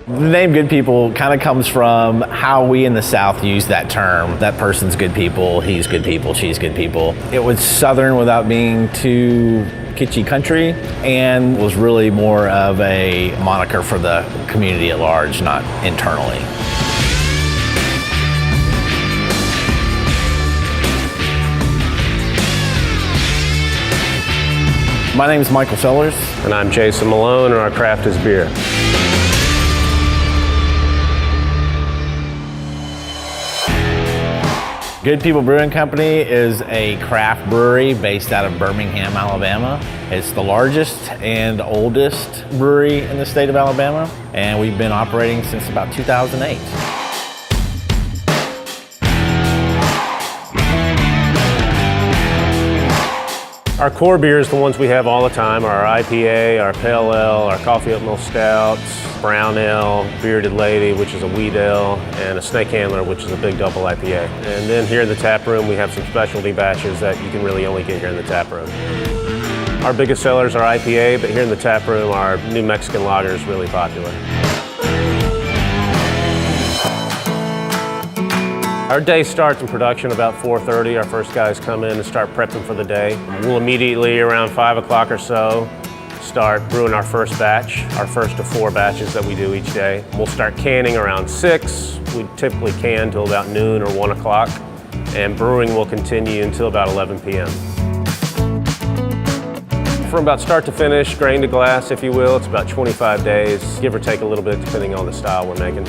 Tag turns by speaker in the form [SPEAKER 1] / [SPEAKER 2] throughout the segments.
[SPEAKER 1] The name Good People kind of comes from how we in the South use that term. That person's good people, he's good people, she's good people. It was Southern without being too kitschy country, and was really more of a moniker for the community at large, not internally. My name is Michael Sellers.
[SPEAKER 2] And I'm Jason Malone, and our craft is beer.
[SPEAKER 1] Good People Brewing Company is a craft brewery based out of Birmingham, Alabama. It's the largest and oldest brewery in the state of Alabama, and we've been operating since about 2008.
[SPEAKER 2] Our core beers, the ones we have all the time, are our IPA, our Pale Ale, our Coffee Oatmeal Stouts, Brown Ale, Bearded Lady, which is a wheat ale, and a Snake Handler, which is a big double IPA. And then here in the tap room, we have some specialty batches that you can really only get here in the tap room. Our biggest sellers are IPA, but here in the tap room, our New Mexican Lager is really popular. Our day starts in production about 4:30. Our first guys come in and start prepping for the day. We'll immediately, around 5 o'clock or so, start brewing our first batch, our first of 4 batches that we do each day. We'll start canning around 6. We typically can till about noon or 1 o'clock, and brewing will continue until about 11 p.m. From about start to finish, grain to glass, if you will, it's about 25 days, give or take a little bit depending on the style we're making.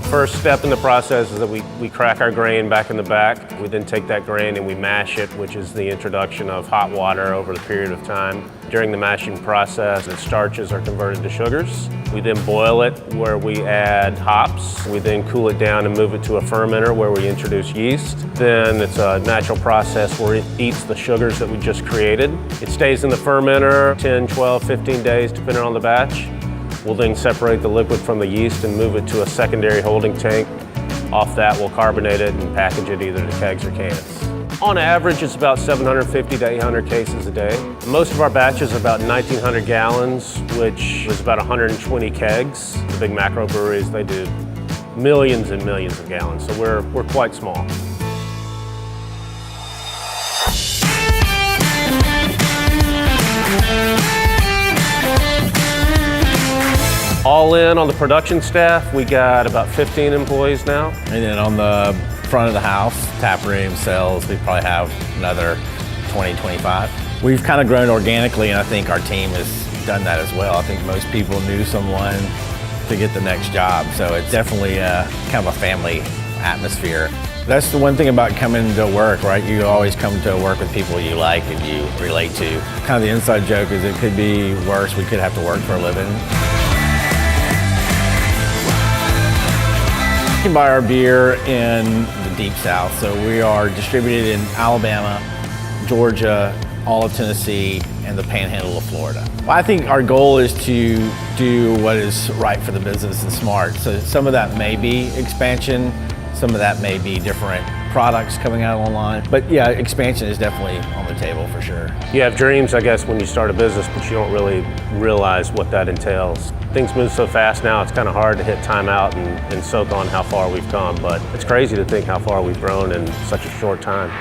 [SPEAKER 2] First step in the process is that we crack our grain back in the back. We then take that grain and we mash it, which is the introduction of hot water over the period of time. During the mashing process, the starches are converted to sugars. We then boil it where we add hops. We then cool it down and move it to a fermenter where we introduce yeast. Then it's a natural process where it eats the sugars that we just created. It stays in the fermenter 10, 12, 15 days depending on the batch. We'll then separate the liquid from the yeast and move it to a secondary holding tank. Off that, we'll carbonate it and package it either to kegs or cans. On average, it's about 750 to 800 cases a day. Most of our batches are about 1,900 gallons, which is about 120 kegs. The big macro breweries, they do millions and millions of gallons, so we're quite small. All in on the production staff, we got about 15 employees now.
[SPEAKER 1] And then on the front of the house, tap room, sales, we probably have another 20, 25. We've kind of grown organically, and I think our team has done that as well. I think most people knew someone to get the next job, so it's definitely kind of a family atmosphere. That's the one thing about coming to work, right? You always come to work with people you like and you relate to. Kind of the inside joke is it could be worse. We could have to work for a living. You can buy our beer in the Deep South. So we are distributed in Alabama, Georgia, all of Tennessee, and the Panhandle of Florida. Well, I think our goal is to do what is right for the business and smart. So some of that may be expansion, some of that may be different products coming out online. But yeah, expansion is definitely on the table for sure.
[SPEAKER 2] You have dreams, I guess, when you start a business, but you don't really realize what that entails. Things move so fast now, it's kind of hard to hit time out and soak on how far we've come, but it's crazy to think how far we've grown in such a short time.